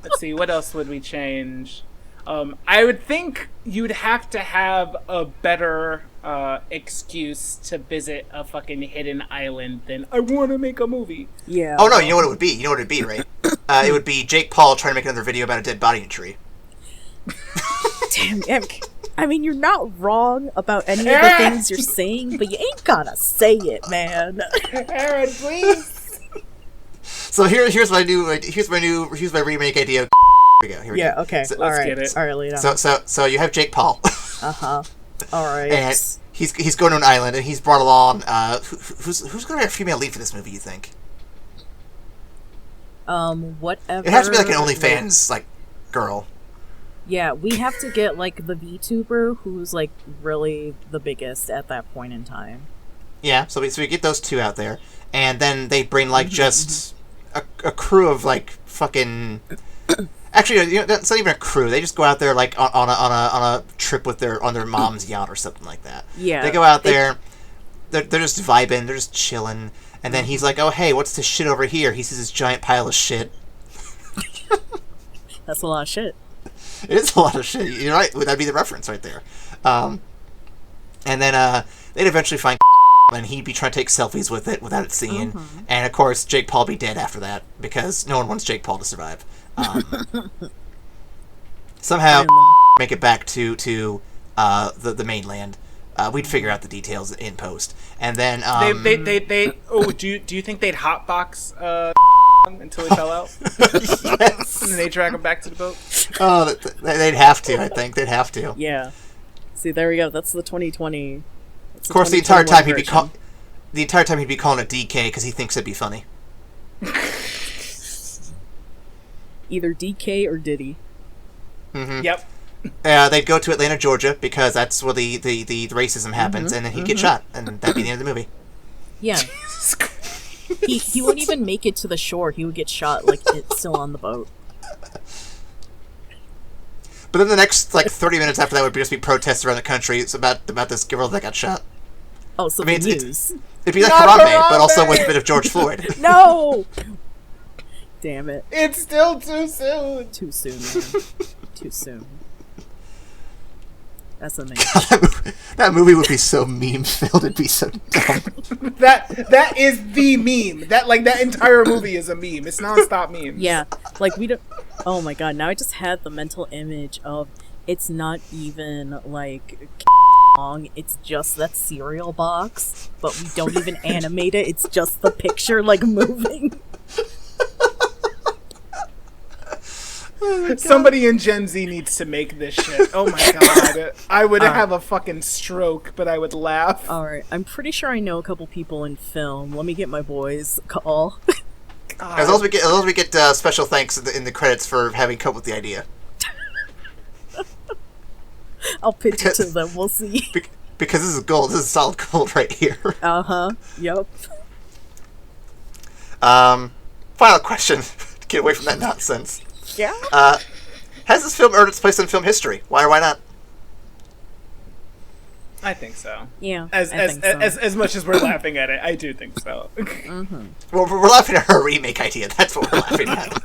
let's see. What else would we change? I would think you'd have to have a better excuse to visit a fucking hidden island than I want to make a movie. Yeah. Oh no, you know what it would be. You know what it'd be, right? It would be Jake Paul trying to make another video about a dead body in a tree. Damn. I mean, you're not wrong about any of the things you're saying, but you ain't gotta say it, man. Aaron, please. So here's my remake idea. Here we go. Okay. So let's get it. All right, lay down. So you have Jake Paul. All right. And he's going to an island, and he's brought along. Who's going to be a female lead for this movie? You think? Whatever. It has to be like an OnlyFans like girl. Yeah, we have to get like the VTuber who's like really the biggest at that point in time. Yeah, so we get those two out there, and then they bring like just a crew of like fucking. Actually, it's not even a crew. They just go out there like on a trip with their mom's yacht or something like that. Yeah, they go out there. They're just vibing. They're just chilling. And then he's like, "Oh hey, what's this shit over here?" He sees this giant pile of shit. That's a lot of shit. It is a lot of shit. You're right. That'd be the reference right there. And then they'd eventually find and he'd be trying to take selfies with it without it seeing. And of course, Jake Paul be dead after that because no one wants Jake Paul to survive. Somehow make it back to the mainland. We'd figure out the details in post, and then they do you think they'd hotbox until he fell out? Yes. And then they drag him back to the boat. Oh, they'd have to. I think they'd have to. Yeah. See, there we go. That's the 2020. Of course, the entire time he'd be calling it DK because he thinks it'd be funny. Either DK or Diddy. Mm-hmm. Yep. They'd go to Atlanta, Georgia, because that's where the racism happens, and then he'd get shot, and that'd be the end of the movie. Yeah. he wouldn't even make it to the shore. He would get shot, like, it's still on the boat. But then the next, 30 minutes after that would just be protests around the country. It's about this girl that got shot. Oh, so the news. It'd be like Harambe, but also with a bit of George Floyd. No! Damn it. It's still too soon. Too soon, man. Too soon. That's amazing. That movie would be so meme-filled. It'd be so dumb. That is the meme. That entire movie is a meme. It's nonstop memes. Yeah, like we don't. Oh my god! Now I just had the mental image of it's not even like long. It's just that cereal box, but we don't even animate it. It's just the picture like moving. Oh somebody in Gen Z needs to make this shit. Oh my god. I would have a fucking stroke, but I would laugh. Alright, I'm pretty sure I know a couple people in film. Let me get my boys call. As long as we get special thanks in the credits for having come up with the idea. I'll pitch it to them, we'll see. Because this is gold. This is solid gold right here. Uh-huh, yep. Final question. To get away from that nonsense. Yeah? Has this film earned its place in film history? Why or why not? I think so. Yeah, as much as we're laughing at it, I do think so. Mm-hmm. Well, we're laughing at her remake idea. That's what we're laughing at.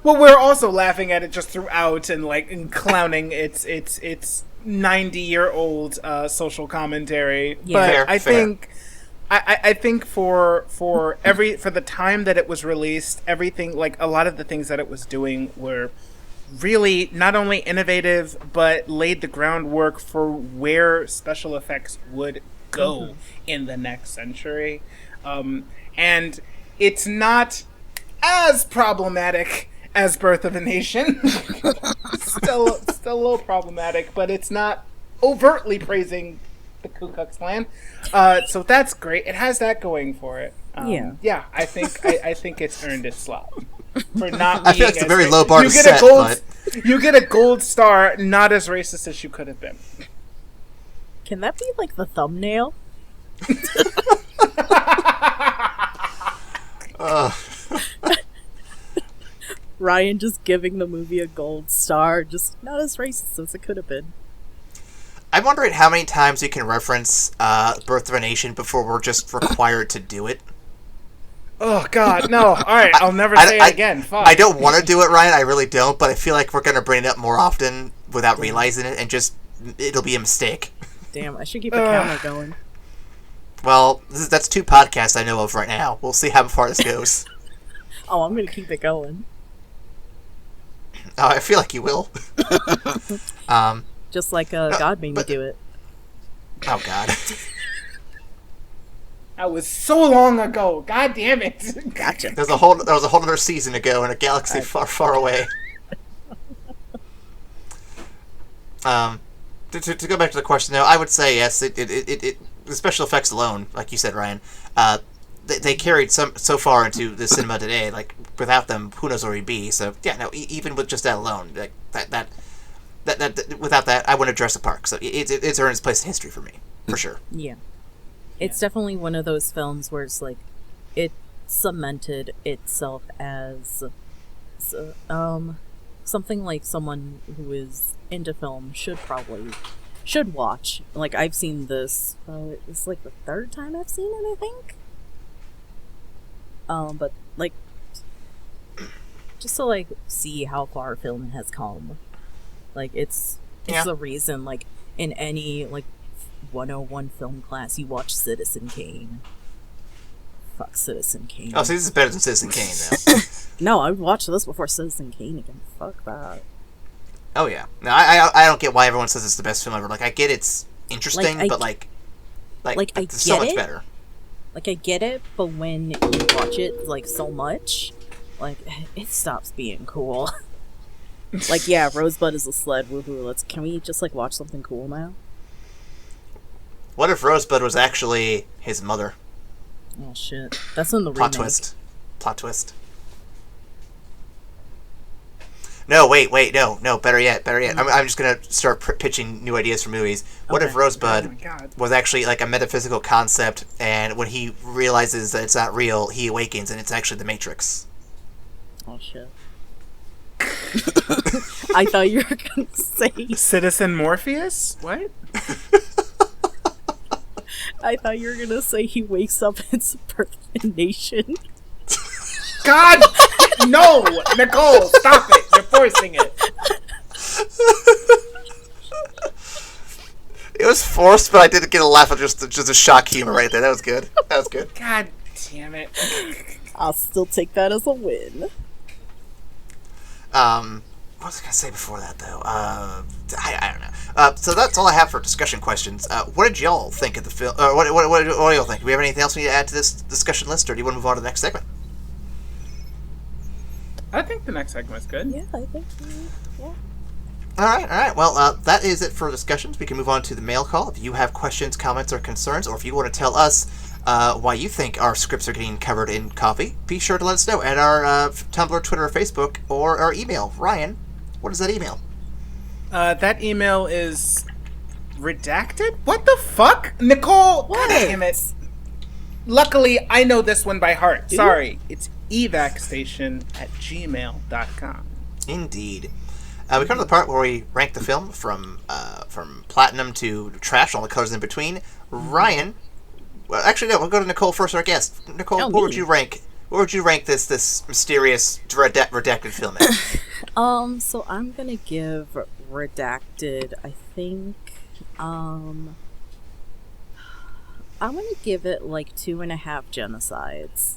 Well, we're also laughing at it just throughout and clowning its 90-year-old social commentary. Yeah. But Fair. I think for the time that it was released, everything, like a lot of the things that it was doing were really not only innovative but laid the groundwork for where special effects would go in the next century. And it's not as problematic as Birth of a Nation. still a little problematic, but it's not overtly praising the Ku Klux Klan. So that's great. It has that going for it. Yeah, I think it's earned its slot. For not I feel like it's a very low bar to set, but... You get a gold star, not as racist as you could have been. Can that be like the thumbnail? Ryan just giving the movie a gold star, just not as racist as it could have been. I'm wondering how many times we can reference Birth of a Nation before we're just required to do it. Oh, God, no. All right, I'll never say it again. Fuck. I don't want to do it, Ryan. I really don't, but I feel like we're going to bring it up more often without realizing it, and just, it'll be a mistake. Damn, I should keep a counter going. Well, that's 2 podcasts I know of right now. We'll see how far this goes. Oh, I'm going to keep it going. Oh, I feel like you will. Just like God made me do it. Oh, God. That was so long ago. God damn it. Gotcha. There was a whole other season ago in a galaxy far, far away. To go back to the question, though, I would say yes. The special effects alone, like you said, Ryan, they carried so far into the cinema today. Like without them, who knows where we'd be? So yeah, no. Even with just that alone, like that without that, I wouldn't have Jurassic Park. So it's earned its place in history for me, for sure. Yeah. It's definitely one of those films where it's like, it cemented itself as something like someone who is into film should watch. Like, I've seen this, it's like the 3rd time I've seen it, I think. But, like, just to, like, see how far film has come. Like, it's the reason, like, in any, like, 101 film class, you watch Citizen Kane. Fuck Citizen Kane. Oh, so this is better than Citizen Kane, though. No, I would watch this before Citizen Kane again. Fuck that. Oh, yeah. No, I don't get why everyone says it's the best film ever. Like, I get it's interesting, but, like it's so much better. Like, I get it, but when you watch it, like, so much, like, it stops being cool. Like, yeah, Rosebud is a sled, woohoo, can we just, like, watch something cool now? What if Rosebud was actually his mother? Oh, shit. That's in the Plot remake. Plot twist. No, wait, no, better yet. I'm just gonna start pitching new ideas for movies. What if Rosebud was actually like a metaphysical concept, and when he realizes that it's not real, he awakens, and it's actually the Matrix? Oh, shit. I thought you were gonna say... Citizen Morpheus? What? I thought you were gonna say he wakes up and it's Birth of a Nation. God! No! Nicole, stop it! You're forcing it. was forced, but I didn't get a laugh at just a shock humor right there. That was good. That was good. God damn it. I'll still take that as a win. What was I going to say before that, though? I don't know. So that's all I have for discussion questions. What did y'all think of the film? What do y'all think? Do we have anything else we need to add to this discussion list, or do you want to move on to the next segment? I think the next segment's good. Yeah, I think. Yeah. All right. Well, that is it for discussions. We can move on to the mail call. If you have questions, comments, or concerns, or if you want to tell us why you think our scripts are getting covered in coffee, be sure to let us know at our Tumblr, Twitter, or Facebook, or our email. Ryan, what is that email? That email is redacted? What the fuck? Nicole, What? God damn it. Luckily, I know this one by heart. Sorry. It's evacstation@gmail.com. Indeed. We come to the part where we rank the film from platinum to trash, all the colors in between. Ryan, well, actually no, we'll go to Nicole first, our guest. Nicole, what would you rank? What would you rank this mysterious redacted film in? So I'm gonna give Redacted, I think, I'm gonna give it like 2.5 genocides.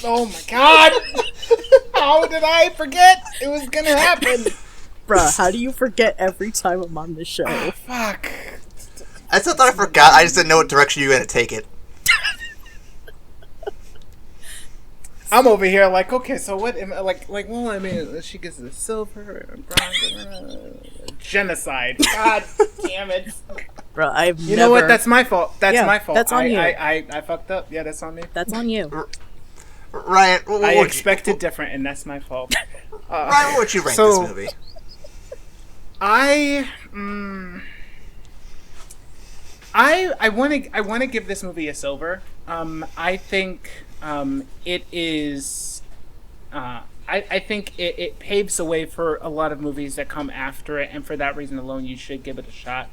Oh my god! How did I forget it was gonna happen? Bruh, how do you forget every time I'm on the show? Oh, fuck. I still thought I forgot. I just didn't know what direction you were going to take it. I'm over here like, okay, so what am I, well, I mean, she gets the silver, bronze, genocide. God damn it. Bruh, I've You know what? That's my fault. That's my fault. That's on you. I fucked up. Yeah, that's on me. That's on you. Ryan, I expected different, and that's my fault. Ryan, what would you rank this movie? I want to give this movie a silver. I think it is. I think it paves the way for a lot of movies that come after it, and for that reason alone, you should give it a shot.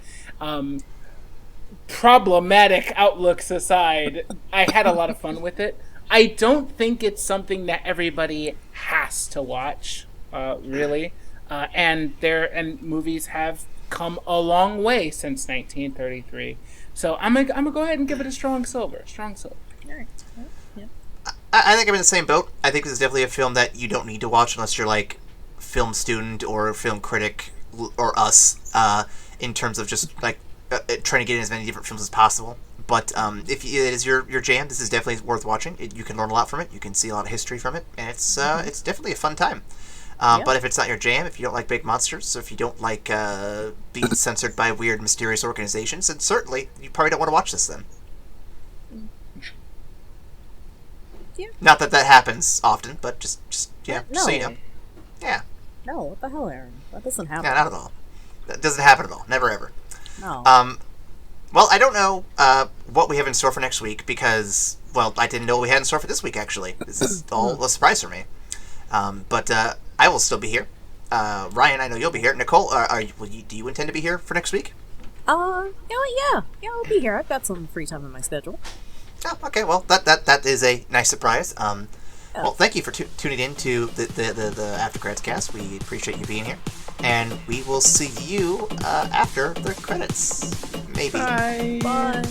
Problematic outlooks aside, I had a lot of fun with it. I don't think it's something that everybody has to watch, really. And movies have come a long way since 1933. So I'm gonna go ahead and give it a strong silver. Strong silver. All right. Yeah. I think I'm in the same boat. I think this is definitely a film that you don't need to watch unless you're like film student or film critic or us, in terms of just like trying to get in as many different films as possible. But if it is your jam, this is definitely worth watching. You can learn a lot from it. You can see a lot of history from it, and it's definitely a fun time. But if it's not your jam, if you don't like big monsters, or if you don't like being censored by weird, mysterious organizations, then certainly you probably don't want to watch this then. Yeah. Not that happens often, but just so you know. Yeah. No, what the hell, Aaron? That doesn't happen. Yeah, not at all. That doesn't happen at all. Never ever. No. Well, I don't know what we have in store for next week because, well, I didn't know what we had in store for this week, actually. This is all a surprise for me. But I will still be here. Ryan, I know you'll be here. Nicole, do you intend to be here for next week? Yeah, I'll be here. I've got some free time in my schedule. Oh, okay. Well, that is a nice surprise. Well, thank you for tuning in to the After Credits cast. We appreciate you being here, and we will see you after the credits. Maybe. Bye. Bye.